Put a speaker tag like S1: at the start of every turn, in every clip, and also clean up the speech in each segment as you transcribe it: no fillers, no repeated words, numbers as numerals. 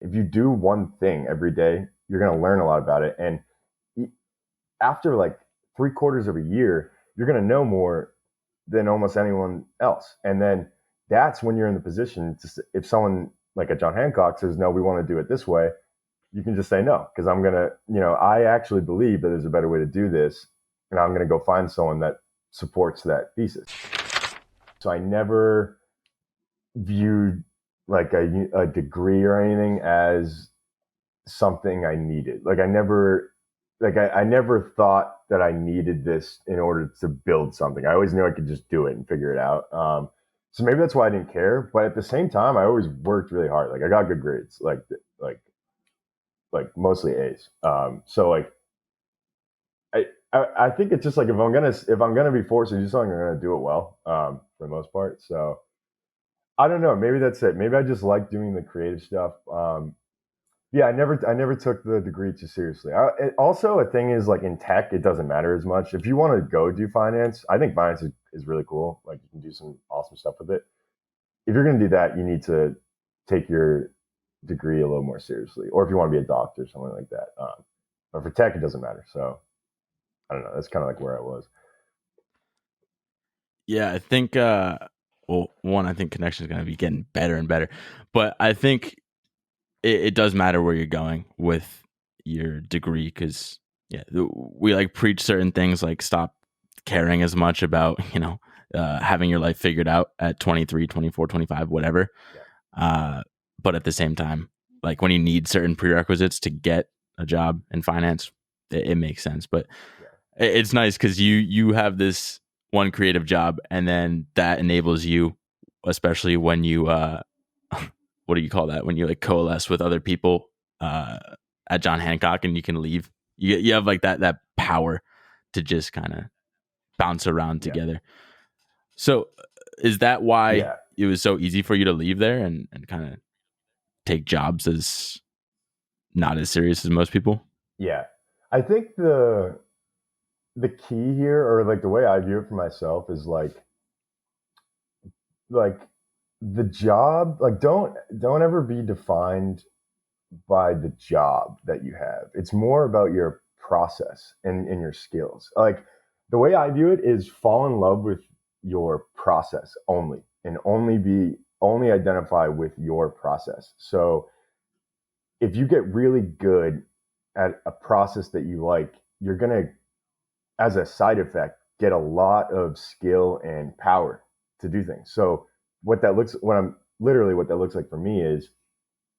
S1: If you do one thing every day, you're going to learn a lot about it. And after like 3/4 of a year, you're going to know more than almost anyone else. And then that's when you're in the position to, if someone like a John Hancock says, no, we want to do it this way, you can just say no, because I'm going to, I actually believe that there's a better way to do this. And I'm going to go find someone that supports that thesis. So I never viewed like a degree or anything as something I needed. I never thought that I needed this in order to build something. I always knew I could just do it and figure it out. So maybe that's why I didn't care. But at the same time, I always worked really hard. Like I got good grades, like mostly A's. So like I think it's just like if I'm gonna be forced to do something, I'm gonna do it well for the most part. So I don't know. Maybe that's it. Maybe I just like doing the creative stuff. Yeah, I never took the degree too seriously. Also, a thing is like in tech, it doesn't matter as much. If you want to go do finance, I think finance is really cool. Like you can do some awesome stuff with it. If you're going to do that, you need to take your degree a little more seriously. Or if you want to be a doctor, something like that. But for tech, it doesn't matter. So I don't know. That's kind of like where I was.
S2: Yeah, I think one, I think connection is going to be getting better and better, but I think it does matter where you're going with your degree, because we like preach certain things like stop caring as much about having your life figured out at 23, 24, 25, whatever. But at the same time, like when you need certain prerequisites to get a job in finance, it makes sense. But it's nice because you have this one creative job, and then that enables you, especially when you what do you call that, when you like coalesce with other people at John Hancock and you can leave, you have like that power to just kind of bounce around together. So is that why it was so easy for you to leave there and kind of take jobs as not as serious as most people?
S1: Yeah, I think the key here, or like the way I view it for myself, is like the job. Like don't ever be defined by the job that you have. It's more about your process and your skills. Like the way I view it is fall in love with your process only, and only identify with your process. So if you get really good at a process that you like, you're going to, as a side effect, get a lot of skill and power to do things. So what that looks like for me is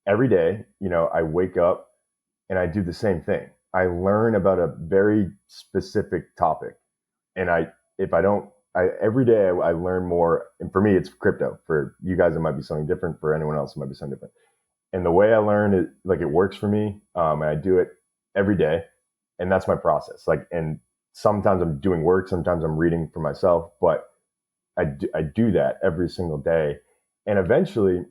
S1: every day, I wake up and I do the same thing. I learn about a very specific topic. And every day I learn more. And for me, it's crypto. For you guys, it might be something different. For anyone else, it might be something different. And the way I learn it, like it works for me. And I do it every day. And that's my process. Like, and sometimes I'm doing work, sometimes I'm reading for myself, but I do that every single day. And eventually,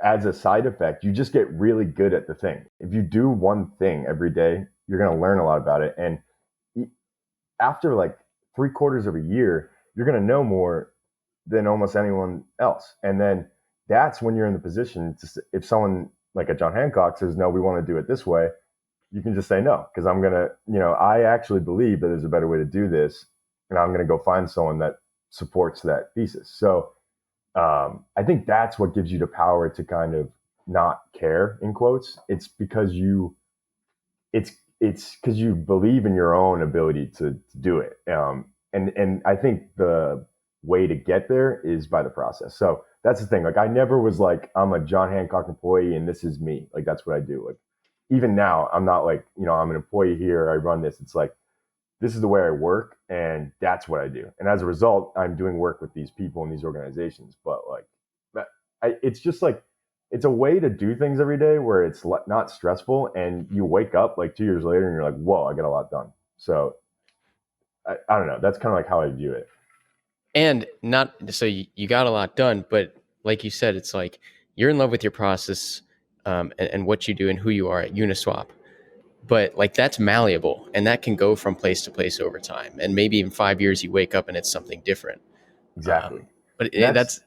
S1: as a side effect, you just get really good at the thing. If you do one thing every day, you're going to learn a lot about it. And after like 3/4 of a year, you're going to know more than almost anyone else. And then that's when you're in the position to, if someone like a John Hancock says, no, we want to do it this way, you can just say no, because I'm going to, I actually believe that there's a better way to do this. And I'm going to go find someone that supports that thesis. So I think that's what gives you the power to kind of not care, in quotes. It's because it's because you believe in your own ability to do it. And I think the way to get there is by the process. So that's the thing. Like I never was like, I'm a John Hancock employee and this is me. Like that's what I do. Like even now, I'm not like, I'm an employee here, I run this. It's like, this is the way I work and that's what I do. And as a result, I'm doing work with these people in these organizations. But like it's just like, it's a way to do things every day where it's not stressful, and you wake up like 2 years later and you're like, whoa, I got a lot done. So I don't know. That's kind of like how I view it.
S3: And not so you got a lot done, but like you said, it's like you're in love with your process and what you do and who you are at Uniswap. But like that's malleable, and that can go from place to place over time. And maybe in 5 years you wake up and it's something different.
S1: Exactly.
S3: But
S1: That's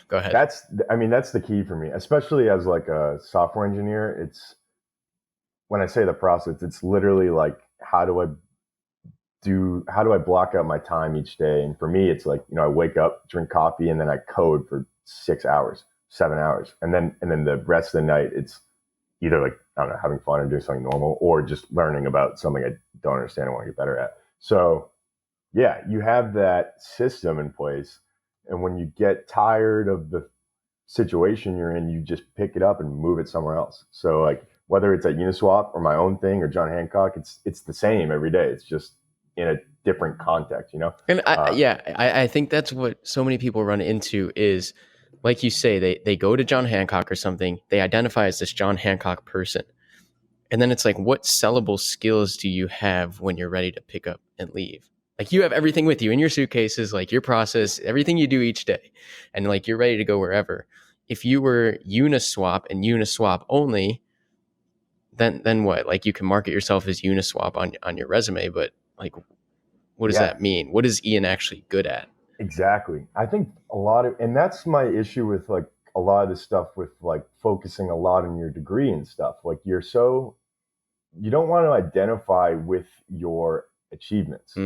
S3: go ahead.
S1: that's I mean that's the key for me, especially as like a software engineer. It's when I say the process, it's literally like how do I block out my time each day? And for me, it's like, I wake up, drink coffee, and then I code for 6 hours, 7 hours. And then the rest of the night, it's either like, I don't know, having fun or doing something normal, or just learning about something I don't understand and want to get better at. So yeah, you have that system in place. And when you get tired of the situation you're in, you just pick it up and move it somewhere else. So like whether it's at Uniswap or my own thing or John Hancock, it's the same every day. It's just in a different context,
S3: And I think that's what so many people run into is, like you say, they go to John Hancock or something, they identify as this John Hancock person. And then it's like, what sellable skills do you have when you're ready to pick up and leave? Like you have everything with you in your suitcases, like your process, everything you do each day, and like you're ready to go wherever. If you were Uniswap and Uniswap only, then what? Like you can market yourself as Uniswap on your resume, but like, what does
S1: Yeah,
S3: that mean? What is Ian actually good at?
S1: exactly. I think and that's my issue with like a lot of this stuff with like focusing a lot on your degree and stuff. Like you don't want to identify with your achievements,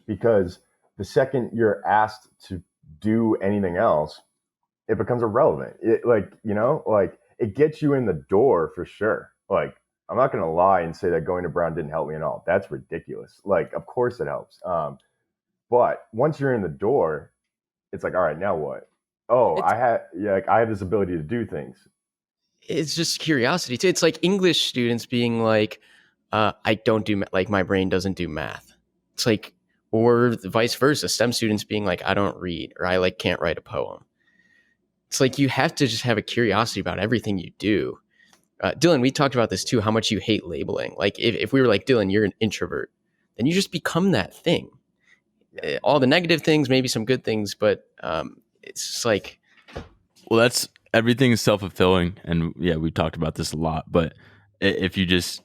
S1: because the second you're asked to do anything else, it becomes irrelevant. Like it gets you in the door for sure. Like I'm not going to lie and say that going to Brown didn't help me at all. That's ridiculous. Like, of course it helps. But once you're in the door, it's like, all right, now what? Oh,
S3: It's
S1: I have this ability to do things.
S3: it's just curiosity too. It's like English students being like, I don't do like my brain doesn't do math. It's like, or vice versa, STEM students being like, I don't read or I like can't write a poem. It's like you have to just have a curiosity about everything you do. Dylan, we talked about this too, how much you hate labeling. Like if we were like, Dylan, you're an introvert, then you just become that thing. All the negative things, maybe some good things, but it's just like,
S2: Well, that's everything is self-fulfilling, and yeah, we've talked about this a lot. But if you just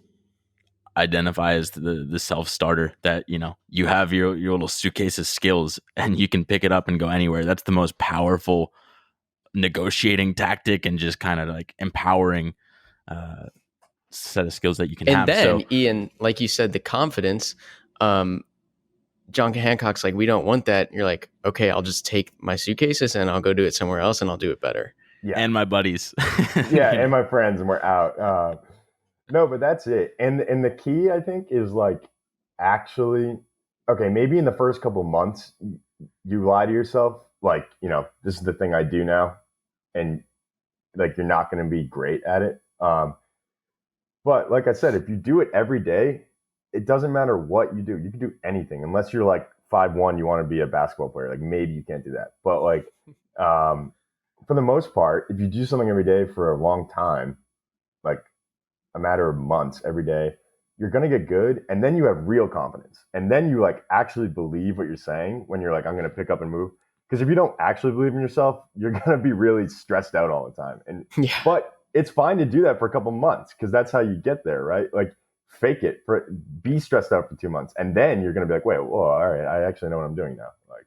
S2: identify as the self-starter, that you have your little suitcase of skills, and you can pick it up and go anywhere. That's the most powerful negotiating tactic, and just kind of like empowering set of skills that you can
S3: and
S2: have.
S3: then
S2: So
S3: Ian, like you said, the confidence. John Hancock's like, we don't want that. And you're like, okay, I'll just take my suitcases and I'll go do it somewhere else and I'll do it better.
S1: Yeah.
S2: And my buddies.
S1: Yeah, and my friends, and we're out. No, but that's it. And the key, I think, is like actually, okay, maybe in the first couple months, you lie to yourself, like, this is the thing I do now, and like you're not going to be great at it. But like I said, if you do it every day, it doesn't matter what you do. You can do anything, unless you're like 5'1", you want to be a basketball player. Like maybe you can't do that. But like, for the most part, if you do something every day for a long time, like a matter of months every day, you're going to get good. And then you have real confidence. And then you like actually believe what you're saying when you're like, I'm going to pick up and move. Because if you don't actually believe in yourself, you're going to be really stressed out all the time. But it's fine to do that for a couple months, because that's how you get there, right? Like fake it, be stressed out for 2 months. And then you're going to be like, wait, whoa, all right, I actually know what I'm doing now. Like,